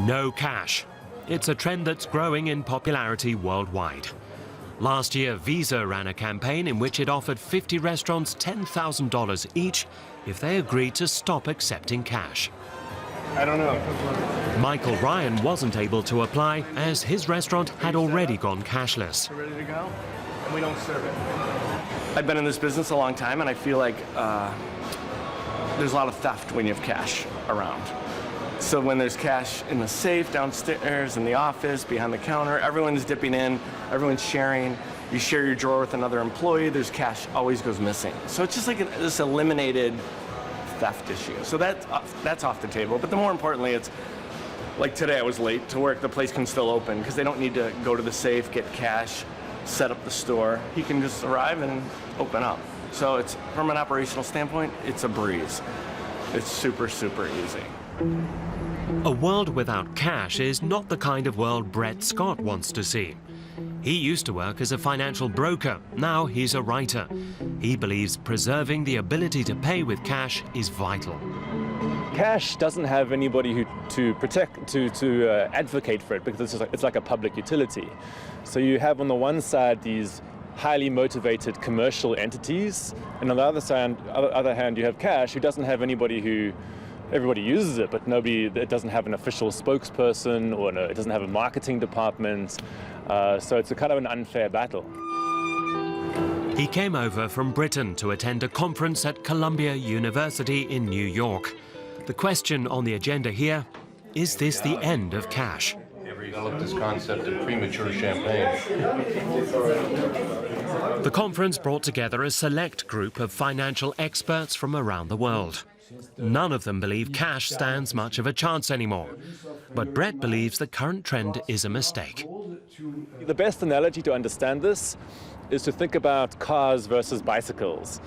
No cash. It's a trend that's growing in popularity worldwide. Last year, Visa ran a campaign in which it offered 50 restaurants $10,000 each if they agreed to stop accepting cash. I don't know. Michael Ryan wasn't able to apply as his restaurant had already gone cashless. We're ready to go, and we don't serve it. I've been in this business a long time, and I feel like there's a lot of theft when you have cash around. So when there's cash in the safe, downstairs, in the office, behind the counter, everyone's dipping in, everyone's sharing. You share your drawer with another employee, there's cash always goes missing. So it's just like this eliminated theft issue. So that's off the table. But the more importantly, it's like today I was late to work, the place can still open because they don't need to go to the safe, get cash, set up the store. He can just arrive and open up. So it's, from an operational standpoint, it's a breeze. It's super, super easy. A world without cash is not the kind of world Brett Scott wants to see. He used to work as a financial broker. Now he's a writer. He believes preserving the ability to pay with cash is vital. Cash doesn't have anybody to advocate for it because it's like a public utility. So you have on the one side these highly motivated commercial entities, and on the other hand you have cash who doesn't have anybody who. Everybody uses it, but it doesn't have an official spokesperson, or it doesn't have a marketing department. So it's a kind of an unfair battle. He came over from Britain to attend a conference at Columbia University in New York. The question on the agenda here, is this the end of cash? Developed this concept of premature champagne. The conference brought together a select group of financial experts from around the world. None of them believe cash stands much of a chance anymore. But Brett believes the current trend is a mistake. The best analogy to understand this is to think about cars versus bicycles.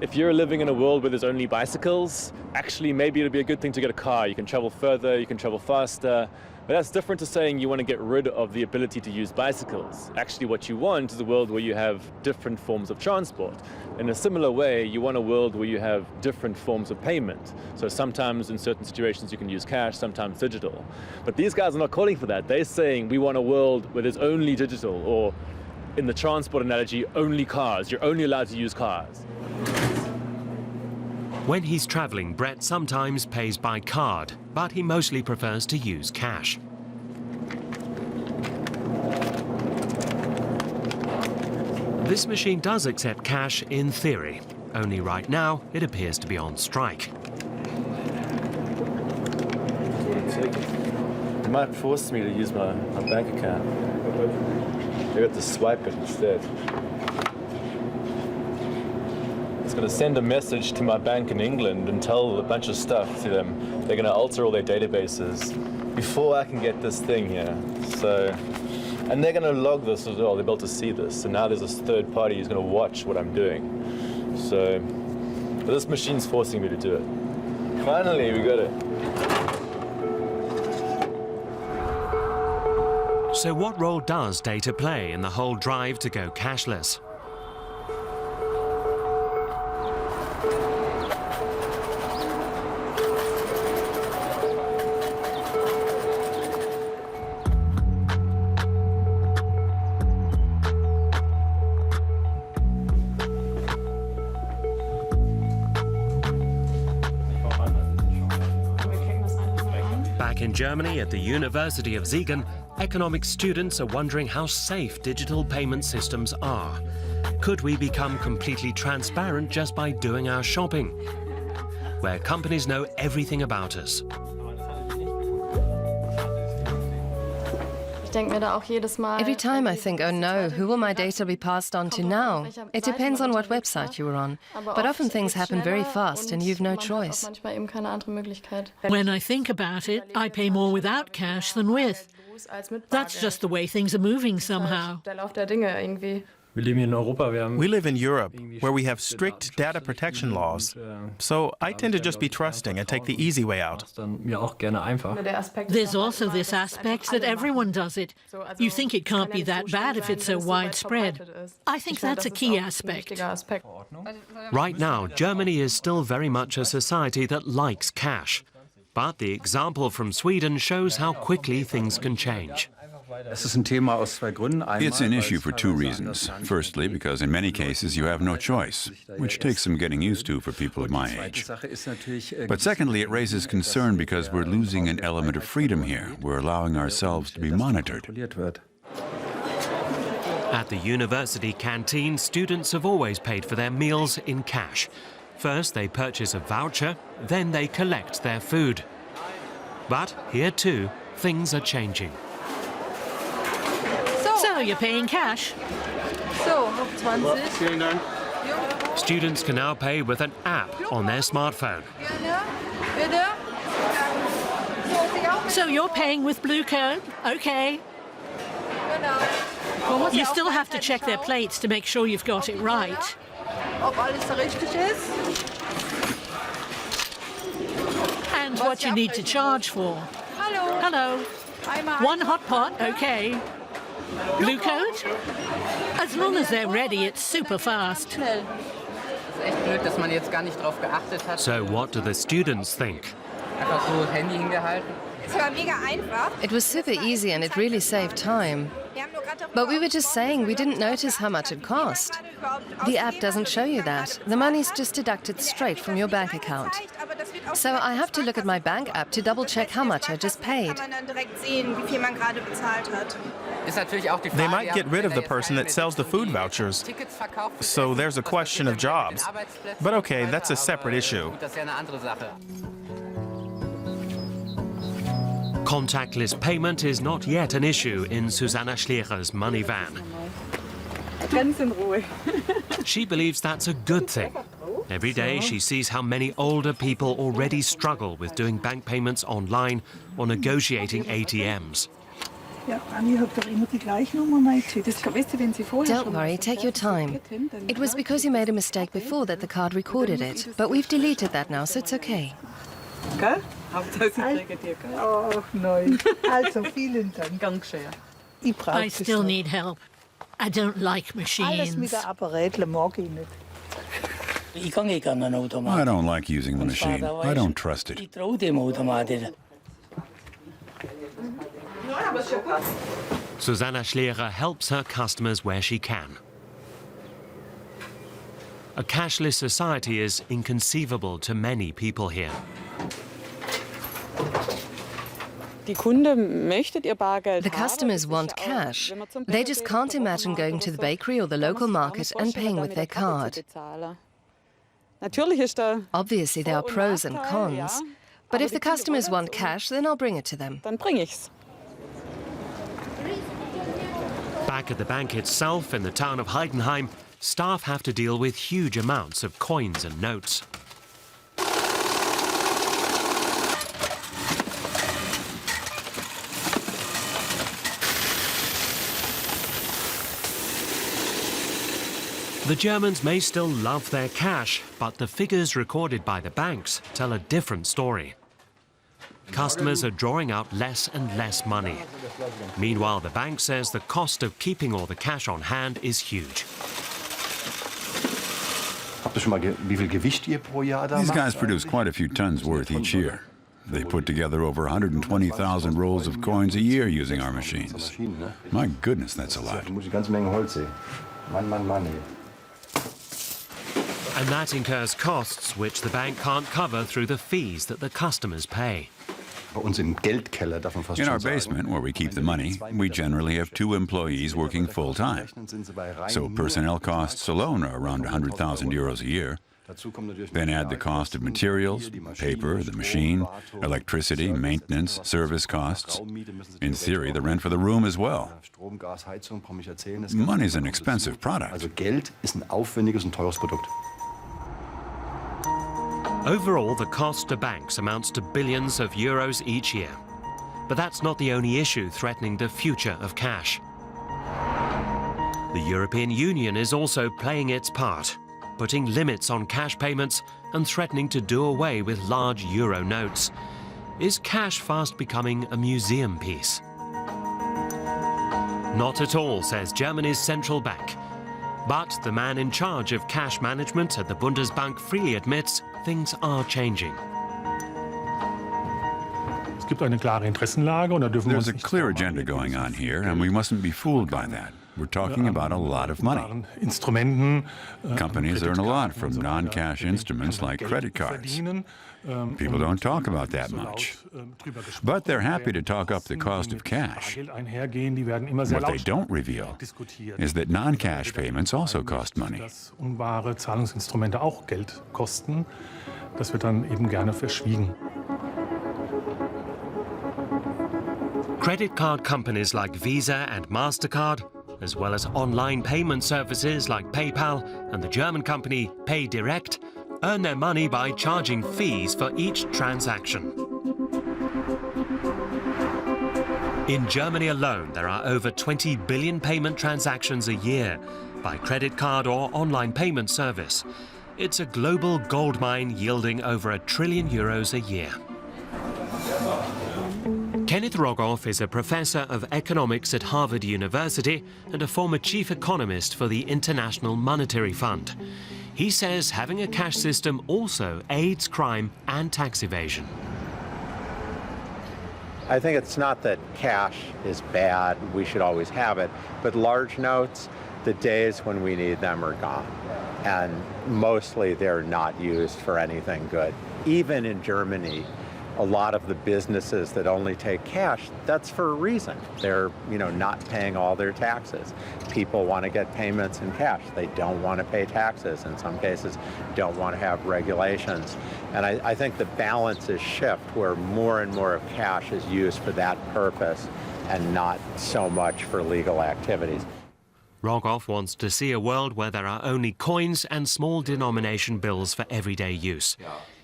If you're living in a world where there's only bicycles, actually maybe it'll be a good thing to get a car. You can travel further, you can travel faster. But that's different to saying you want to get rid of the ability to use bicycles. Actually, what you want is a world where you have different forms of transport. In a similar way, you want a world where you have different forms of payment. So sometimes in certain situations you can use cash, sometimes digital. But these guys are not calling for that. They're saying we want a world where there's only digital, or in the transport analogy, only cars. You're only allowed to use cars. When he's traveling, Brett sometimes pays by card, but he mostly prefers to use cash. This machine does accept cash in theory. Only right now, it appears to be on strike. They might force me to use my bank account. They got to swipe it instead. It's going to send a message to my bank in England and tell a bunch of stuff to them. They're going to alter all their databases before I can get this thing here. And they're going to log this as well. They'll be able to see this. So now there's this third party who's going to watch what I'm doing. But this machine's forcing me to do it. Finally, we got it. So what role does data play in the whole drive to go cashless? Back in Germany at the University of Siegen, economics students are wondering how safe digital payment systems are. Could we become completely transparent just by doing our shopping? Where companies know everything about us. Every time I think, oh no, who will my data be passed on to now? It depends on what website you were on. But often things happen very fast and you've no choice. When I think about it, I pay more without cash than with. That's just the way things are moving somehow. We live in Europe, where we have strict data protection laws. So I tend to just be trusting and take the easy way out. There's also this aspect that everyone does it. You think it can't be that bad if it's so widespread. I think that's a key aspect. Right now, Germany is still very much a society that likes cash. But the example from Sweden shows how quickly things can change. It's an issue for two reasons. Firstly, because in many cases you have no choice, which takes some getting used to for people of my age. But secondly, it raises concern because we're losing an element of freedom here. We're allowing ourselves to be monitored. At the university canteen, students have always paid for their meals in cash. First, they purchase a voucher, then they collect their food. But here too, things are changing. So you're paying cash. Students can now pay with an app on their smartphone. So you're paying with Blue Code? Okay. You still have to check their plates to make sure you've got it right. And what you need to charge for. Hello. One hot pot, okay. Blue Code? As long as they're ready, it's super fast. So what do the students think? It was super easy and it really saved time. But we were just saying we didn't notice how much it cost. The app doesn't show you that. The money's just deducted straight from your bank account. So I have to look at my bank app to double-check how much I just paid. They might get rid of the person that sells the food vouchers. So there's a question of jobs. But okay, that's a separate issue. Contactless payment is not yet an issue in Susanna Schlecher's money van. She believes that's a good thing. Every day she sees how many older people already struggle with doing bank payments online or negotiating ATMs. Don't worry, take your time. It was because you made a mistake before that the card recorded it, but we've deleted that now, so it's okay. I still need help. I don't like machines. I don't like using the machine. I don't trust it. Susanna Schlecher helps her customers where she can. A cashless society is inconceivable to many people here. The customers want cash. They just can't imagine going to the bakery or the local market and paying with their card. Obviously, there are pros and cons. But if the customers want cash, then I'll bring it to them. Back at the bank itself in the town of Heidenheim, staff have to deal with huge amounts of coins and notes. The Germans may still love their cash, but the figures recorded by the banks tell a different story. Customers are drawing out less and less money. Meanwhile, the bank says the cost of keeping all the cash on hand is huge. These guys produce quite a few tons worth each year. They put together over 120,000 rolls of coins a year using our machines. My goodness, that's a lot. And that incurs costs which the bank can't cover through the fees that the customers pay. In our basement, where we keep the money, we generally have 2 employees working full-time. So personnel costs alone are around 100,000 euros a year. Then add the cost of materials, paper, the machine, electricity, maintenance, service costs. In theory, the rent for the room as well. Money's an expensive product. Overall, the cost to banks amounts to billions of euros each year. But that's not the only issue threatening the future of cash. The European Union is also playing its part, putting limits on cash payments and threatening to do away with large euro notes. Is cash fast becoming a museum piece? Not at all, says Germany's central bank. But the man in charge of cash management at the Bundesbank freely admits things are changing. There's a clear agenda going on here, and we mustn't be fooled by that. We're talking about a lot of money. Companies earn a lot from non-cash instruments like credit cards. People don't talk about that much. But they're happy to talk up the cost of cash. What they don't reveal is that non-cash payments also cost money. Credit card companies like Visa and MasterCard, as well as online payment services like PayPal and the German company PayDirect, earn their money by charging fees for each transaction. In Germany alone, there are over 20 billion payment transactions a year by credit card or online payment service. It's a global goldmine yielding over €1 trillion a year. Kenneth Rogoff is a professor of economics at Harvard University and a former chief economist for the International Monetary Fund. He says having a cash system also aids crime and tax evasion. I think it's not that cash is bad, we should always have it, but large notes, the days when we need them are gone. And mostly they're not used for anything good. Even in Germany, a lot of the businesses that only take cash, that's for a reason. They're, not paying all their taxes. People want to get payments in cash. They don't want to pay taxes. In some cases, don't want to have regulations. And I think the balance is shift where more and more of cash is used for that purpose and not so much for legal activities. Rogoff wants to see a world where there are only coins and small denomination bills for everyday use.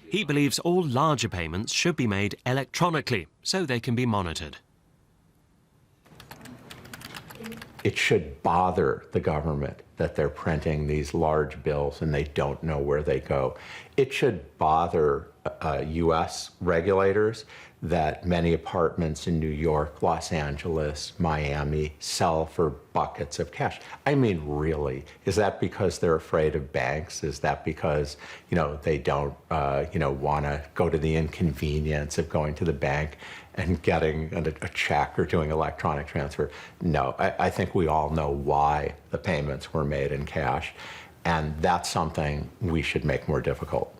He believes all larger payments should be made electronically so they can be monitored. It should bother the government that they're printing these large bills and they don't know where they go. It should bother U.S. regulators that many apartments in New York, Los Angeles, Miami sell for buckets of cash. I mean, really, is that because they're afraid of banks? Is that because, they don't, want to go to the inconvenience of going to the bank and getting a check or doing electronic transfer? No, I think we all know why the payments were made in cash, and that's something we should make more difficult.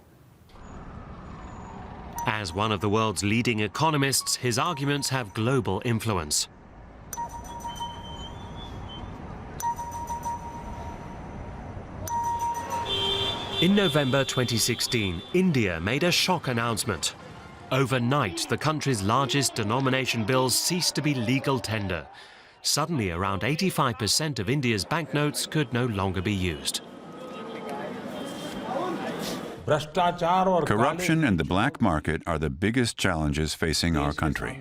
As one of the world's leading economists, his arguments have global influence. In November 2016, India made a shock announcement. Overnight, the country's largest denomination bills ceased to be legal tender. Suddenly, around 85% of India's banknotes could no longer be used. Corruption and the black market are the biggest challenges facing our country.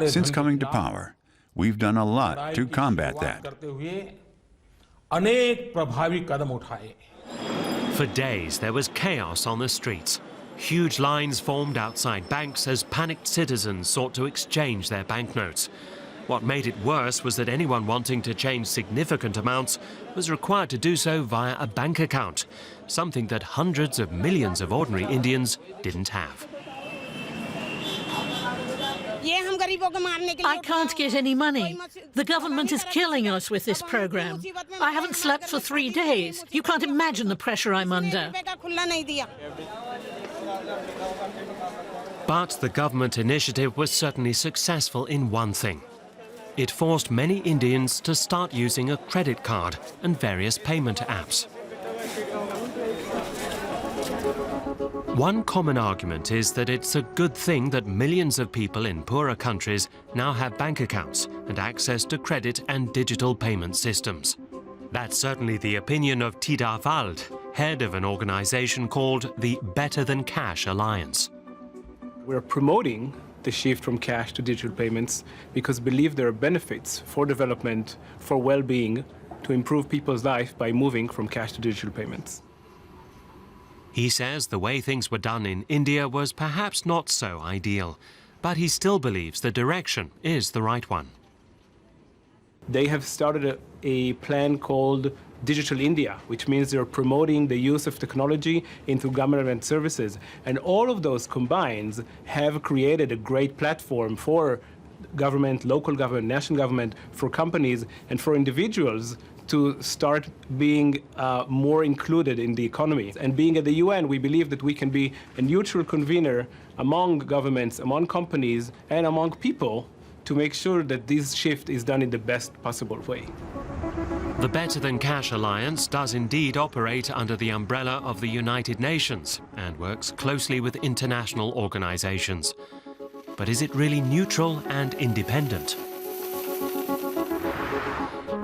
Since coming to power, we've done a lot to combat that. For days, there was chaos on the streets. Huge lines formed outside banks as panicked citizens sought to exchange their banknotes. What made it worse was that anyone wanting to change significant amounts was required to do so via a bank account, something that hundreds of millions of ordinary Indians didn't have. I can't get any money. The government is killing us with this program. I haven't slept for 3 days. You can't imagine the pressure I'm under. But the government initiative was certainly successful in one thing. It forced many Indians to start using a credit card and various payment apps. One common argument is that it's a good thing that millions of people in poorer countries now have bank accounts and access to credit and digital payment systems. That's certainly the opinion of Tidar Wald, head of an organization called the Better Than Cash Alliance. We're promoting the shift from cash to digital payments because we believe there are benefits for development, for well-being, to improve people's life by moving from cash to digital payments. He says the way things were done in India was perhaps not so ideal, but he still believes the direction is the right one. They have started a plan called Digital India, which means they're promoting the use of technology into government services. And all of those combined have created a great platform for government, local government, national government, for companies, and for individuals to start being more included in the economy. And being at the UN, we believe that we can be a neutral convener among governments, among companies, and among people to make sure that this shift is done in the best possible way. The Better Than Cash Alliance does indeed operate under the umbrella of the United Nations and works closely with international organizations. But is it really neutral and independent?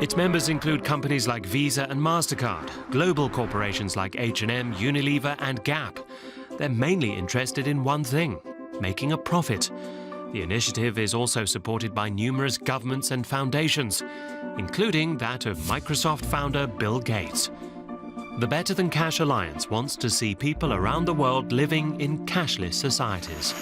Its members include companies like Visa and MasterCard, global corporations like H&M, Unilever and Gap. They're mainly interested in one thing: making a profit. The initiative is also supported by numerous governments and foundations, including that of Microsoft founder Bill Gates. The Better Than Cash Alliance wants to see people around the world living in cashless societies.